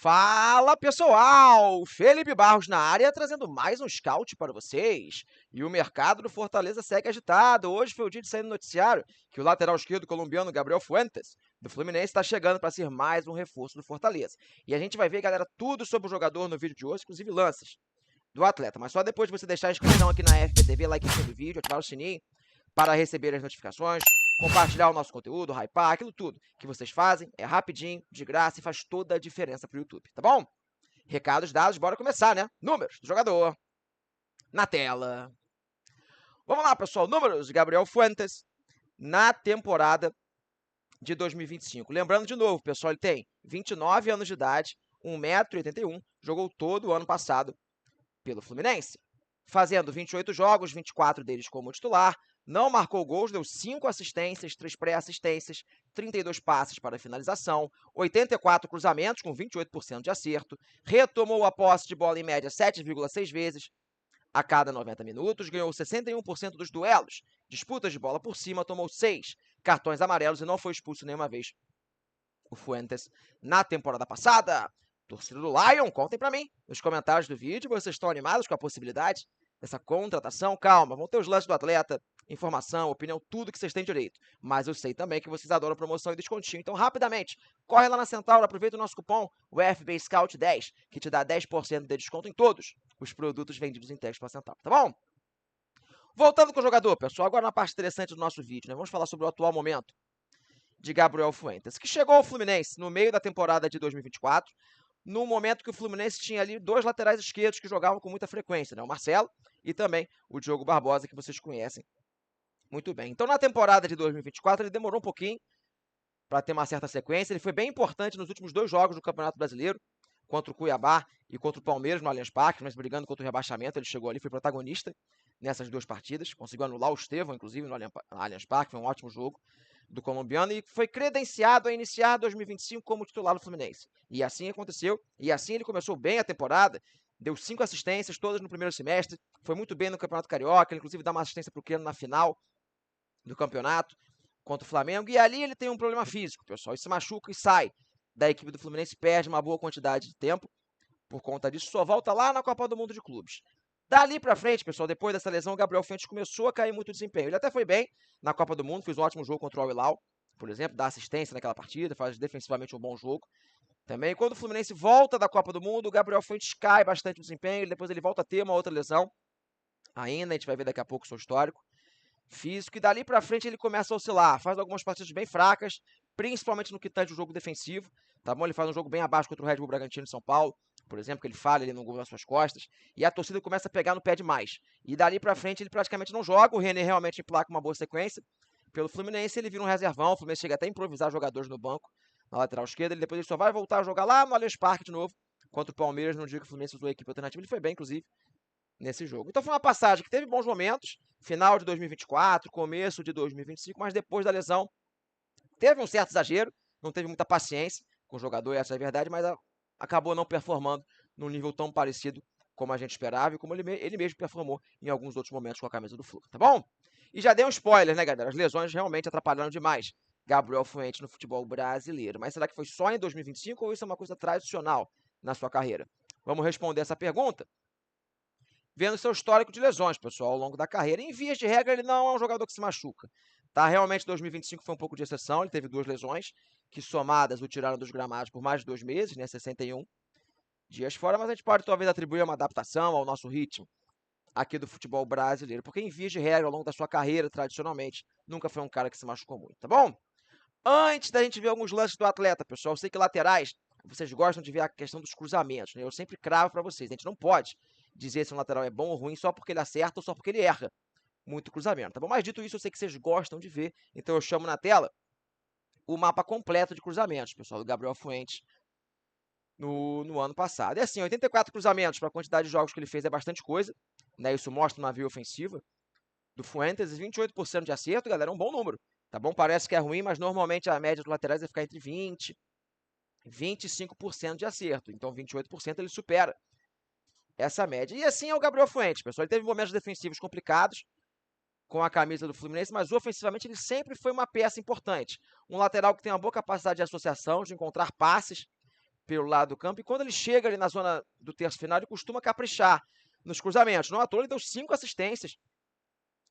Fala pessoal, Felipe Barros na área trazendo mais um scout para vocês. E o mercado do Fortaleza segue agitado. Hoje foi o dia de sair no noticiário que o lateral esquerdo colombiano Gabriel Fuentes, do Fluminense, está chegando para ser mais um reforço do Fortaleza. E a gente vai ver, galera, tudo sobre o jogador no vídeo de hoje, inclusive lances do atleta. Mas só depois de você deixar a inscrição aqui na FBTV, like no vídeo, ativar o sininho para receber as notificações, compartilhar o nosso conteúdo, hypar, aquilo tudo que vocês fazem, é rapidinho, de graça e faz toda a diferença pro YouTube, tá bom? Recados dados, bora começar, né? Números do jogador na tela. Vamos lá, pessoal, números de Gabriel Fuentes na temporada de 2025. Lembrando de novo, pessoal, ele tem 29 anos de idade, 1,81 m, jogou todo o ano passado pelo Fluminense, fazendo 28 jogos, 24 deles como titular, não marcou gols, deu 5 assistências, 3 pré-assistências, 32 passes para finalização, 84 cruzamentos com 28% de acerto, retomou a posse de bola em média 7,6 vezes a cada 90 minutos, ganhou 61% dos duelos, disputas de bola por cima, tomou 6 cartões amarelos e não foi expulso nenhuma vez o Fuentes na temporada passada. Torcida do Lion, contem pra mim nos comentários do vídeo, vocês estão animados com a possibilidade dessa contratação? Calma, vão ter os lances do atleta, informação, opinião, tudo que vocês têm direito. Mas eu sei também que vocês adoram promoção e descontinho. Então, rapidamente, corre lá na Centauro, aproveita o nosso cupom, o FB Scout 10, que te dá 10% de desconto em todos os produtos vendidos em Tex para Centauro, tá bom? Voltando com o jogador, pessoal, agora na parte interessante do nosso vídeo, né? Vamos falar sobre o atual momento de Gabriel Fuentes, que chegou ao Fluminense no meio da temporada de 2024, no momento que o Fluminense tinha ali dois laterais esquerdos que jogavam com muita frequência, né? O Marcelo e também o Diogo Barbosa, que vocês conhecem muito bem. Então, na temporada de 2024, ele demorou um pouquinho para ter uma certa sequência. Ele foi bem importante nos últimos 2 jogos do Campeonato Brasileiro, contra o Cuiabá e contra o Palmeiras no Allianz Parque, mas brigando contra o rebaixamento. Ele chegou ali, foi protagonista nessas 2 partidas, conseguiu anular o Estevão, inclusive, no Allianz Parque. Foi um ótimo jogo do colombiano e foi credenciado a iniciar 2025 como titular do Fluminense. E assim aconteceu, e assim ele começou bem a temporada, deu 5 assistências, todas no primeiro semestre, foi muito bem no Campeonato Carioca, ele inclusive dá uma assistência para o Keno na final do campeonato contra o Flamengo, e ali ele tem um problema físico, pessoal, ele se machuca e sai da equipe do Fluminense, perde uma boa quantidade de tempo por conta disso, só volta lá na Copa do Mundo de Clubes. Dali pra frente, pessoal, depois dessa lesão, o Gabriel Fuentes começou a cair muito o desempenho. Ele até foi bem na Copa do Mundo, fez um ótimo jogo contra o Al-Hilal, por exemplo, dá assistência naquela partida, faz defensivamente um bom jogo. Também, quando o Fluminense volta da Copa do Mundo, o Gabriel Fuentes cai bastante o desempenho, depois ele volta a ter uma outra lesão. Ainda, a gente vai ver daqui a pouco o seu histórico físico, e dali pra frente ele começa a oscilar, faz algumas partidas bem fracas, principalmente no que tange o jogo defensivo, tá bom? Ele faz um jogo bem abaixo contra o Red Bull Bragantino de São Paulo, por exemplo, que ele falha ali no gol nas suas costas, e a torcida começa a pegar no pé demais. E dali pra frente ele praticamente não joga, o René realmente emplaca uma boa sequência pelo Fluminense, ele vira um reservão, o Fluminense chega até a improvisar jogadores no banco, na lateral esquerda, e depois ele só vai voltar a jogar lá no Allianz Parque de novo, contra o Palmeiras, no dia que o Fluminense usou a equipe alternativa, ele foi bem, inclusive, nesse jogo. Então foi uma passagem que teve bons momentos, final de 2024, começo de 2025, mas depois da lesão teve um certo exagero, não teve muita paciência com o jogador, essa é a verdade, mas acabou não performando num nível tão parecido como a gente esperava e como ele mesmo performou em alguns outros momentos com a camisa do Flu, tá bom? E já dei um spoiler, né, galera? As lesões realmente atrapalharam demais Gabriel Fuentes no futebol brasileiro. Mas será que foi só em 2025 ou isso é uma coisa tradicional na sua carreira? Vamos responder essa pergunta vendo seu histórico de lesões, pessoal, ao longo da carreira. Em vias de regra, ele não é um jogador que se machuca. Tá? Realmente, 2025 foi um pouco de exceção, ele teve 2 lesões, que somadas o tiraram dos gramados por mais de 2 meses, né, 61 dias fora, mas a gente pode talvez atribuir uma adaptação ao nosso ritmo aqui do futebol brasileiro, porque em vias de regra, ao longo da sua carreira, tradicionalmente, nunca foi um cara que se machucou muito, tá bom? Antes da gente ver alguns lances do atleta, pessoal, eu sei que laterais, vocês gostam de ver a questão dos cruzamentos, né? Eu sempre cravo para vocês, a gente não pode dizer se um lateral é bom ou ruim só porque ele acerta ou só porque ele erra muito cruzamento, tá bom? Mas dito isso, eu sei que vocês gostam de ver, então eu chamo na tela o mapa completo de cruzamentos, pessoal, do Gabriel Fuentes no ano passado. E assim, 84 cruzamentos para a quantidade de jogos que ele fez é bastante coisa, né? Isso mostra uma via ofensiva do Fuentes, e 28% de acerto, galera, é um bom número, tá bom? Parece que é ruim, mas normalmente a média dos laterais vai ficar entre 20 e 25% de acerto, então 28% ele supera essa média. E assim é o Gabriel Fuentes, pessoal. Ele teve momentos defensivos complicados com a camisa do Fluminense, mas ofensivamente ele sempre foi uma peça importante. Um lateral que tem uma boa capacidade de associação, de encontrar passes pelo lado do campo, e quando ele chega ali na zona do terço final, ele costuma caprichar nos cruzamentos. Não à toa, ele deu 5 assistências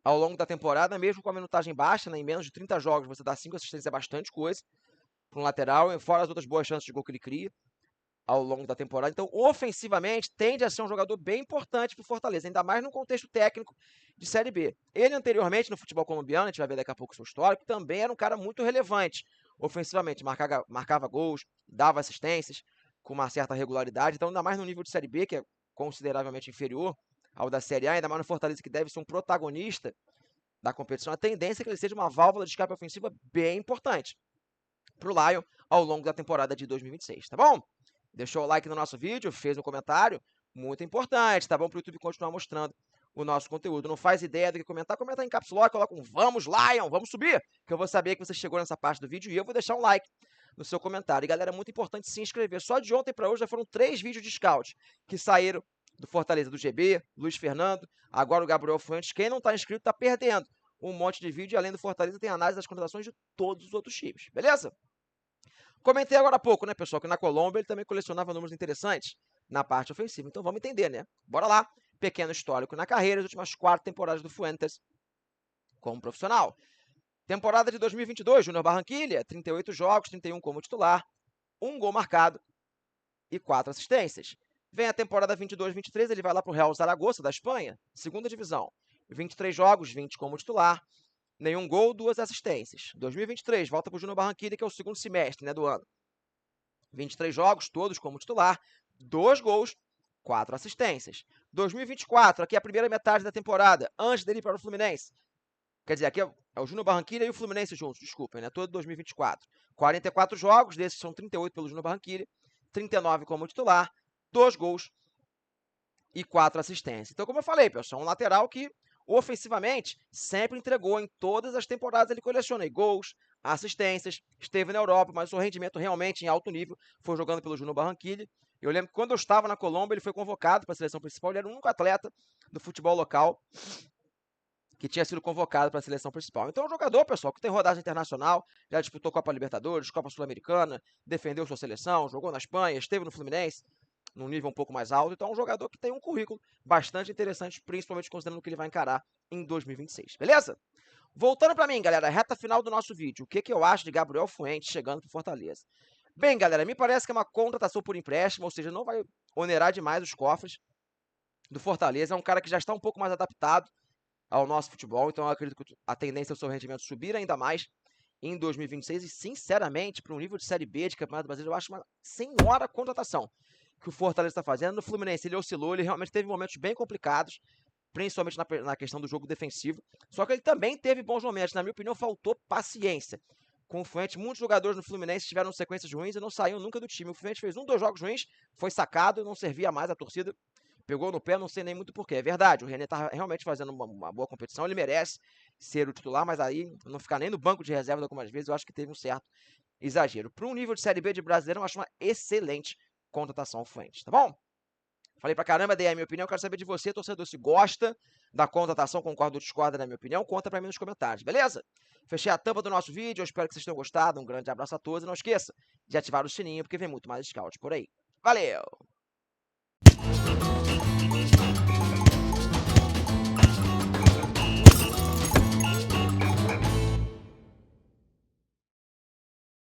ao longo da temporada, mesmo com a minutagem baixa, né? Em menos de 30 jogos, você dá 5 assistências é bastante coisa para um lateral, fora as outras boas chances de gol que ele cria ao longo da temporada. Então, ofensivamente, tende a ser um jogador bem importante para o Fortaleza, ainda mais no contexto técnico de Série B. Ele, anteriormente, no futebol colombiano, a gente vai ver daqui a pouco o seu histórico, também era um cara muito relevante ofensivamente, marcava gols, dava assistências com uma certa regularidade. Então, ainda mais no nível de Série B, que é consideravelmente inferior ao da Série A, ainda mais no Fortaleza, que deve ser um protagonista da competição, a tendência é que ele seja uma válvula de escape ofensiva bem importante para o Lion ao longo da temporada de 2026, tá bom? Deixou o like no nosso vídeo, fez um comentário, muito importante, tá bom? Para o YouTube continuar mostrando o nosso conteúdo. Não faz ideia do que comentar, comenta em caps lock, coloca um vamos Lion, vamos subir, que eu vou saber que você chegou nessa parte do vídeo e eu vou deixar um like no seu comentário. E galera, é muito importante se inscrever. Só de ontem para hoje já foram 3 vídeos de scout que saíram do Fortaleza, do GB, Luiz Fernando, agora o Gabriel Fuentes. Quem não está inscrito está perdendo um monte de vídeo, e além do Fortaleza tem análise das contratações de todos os outros times, beleza? Comentei agora há pouco, né, pessoal, que na Colômbia ele também colecionava números interessantes na parte ofensiva. Então vamos entender, né? Bora lá. Pequeno histórico na carreira, as últimas 4 temporadas do Fuentes como profissional. Temporada de 2022, Júnior Barranquilla, 38 jogos, 31 como titular, 1 gol marcado e 4 assistências. Vem a temporada 22-23, ele vai lá para o Real Zaragoza, da Espanha, segunda divisão. 23 jogos, 20 como titular, nenhum gol, 2 assistências. 2023, volta para o Júnior Barranquilla, que é o segundo semestre, né, do ano. 23 jogos, todos como titular, 2 gols, 4 assistências. 2024, aqui é a primeira metade da temporada, antes dele ir para o Fluminense. Quer dizer, aqui é o Júnior Barranquilla e o Fluminense juntos, desculpem, né? Todo 2024. 44 jogos, desses são 38 pelo Júnior Barranquilla, 39 como titular, 2 gols e 4 assistências. Então, como eu falei, pessoal, um lateral que ofensivamente sempre entregou em todas as temporadas. Ele coleciona gols, assistências, esteve na Europa, mas o seu rendimento realmente em alto nível foi jogando pelo Júnior Barranquilla. Eu lembro que quando eu estava na Colômbia, ele foi convocado para a seleção principal. Ele era o único atleta do futebol local que tinha sido convocado para a seleção principal. Então é um jogador, pessoal, que tem rodagem internacional, já disputou Copa Libertadores, Copa Sul-Americana, defendeu sua seleção, jogou na Espanha, esteve no Fluminense, num nível um pouco mais alto. Então é um jogador que tem um currículo bastante interessante, principalmente considerando o que ele vai encarar em 2026, beleza? Voltando para mim, galera, reta final do nosso vídeo. O que eu acho de Gabriel Fuentes chegando para o Fortaleza? Bem, galera, me parece que é uma contratação por empréstimo, ou seja, não vai onerar demais os cofres do Fortaleza. É um cara que já está um pouco mais adaptado ao nosso futebol, então eu acredito que a tendência é o seu rendimento subir ainda mais em 2026, e sinceramente, para um nível de Série B de Campeonato Brasileiro, eu acho uma senhora contratação que o Fortaleza está fazendo. No Fluminense ele oscilou, ele realmente teve momentos bem complicados, principalmente na questão do jogo defensivo, só que ele também teve bons momentos. Na minha opinião, faltou paciência com o Fuentes. Muitos jogadores no Fluminense tiveram sequências ruins e não saíam nunca do time. O Fuentes fez 2 jogos ruins, foi sacado, não servia mais, a torcida pegou no pé, não sei nem muito porquê. É verdade, o René está realmente fazendo uma boa competição, ele merece ser o titular, mas aí não ficar nem no banco de reserva algumas vezes, eu acho que teve um certo exagero. Para um nível de Série B de brasileiro, eu acho uma excelente contratação ao Fuentes, tá bom? Falei pra caramba, dei a minha opinião, quero saber de você, torcedor, se gosta da contratação, concorda ou discorda da minha opinião, conta pra mim nos comentários, beleza? Fechei a tampa do nosso vídeo, eu espero que vocês tenham gostado, um grande abraço a todos, e não esqueça de ativar o sininho, porque vem muito mais scout por aí. Valeu!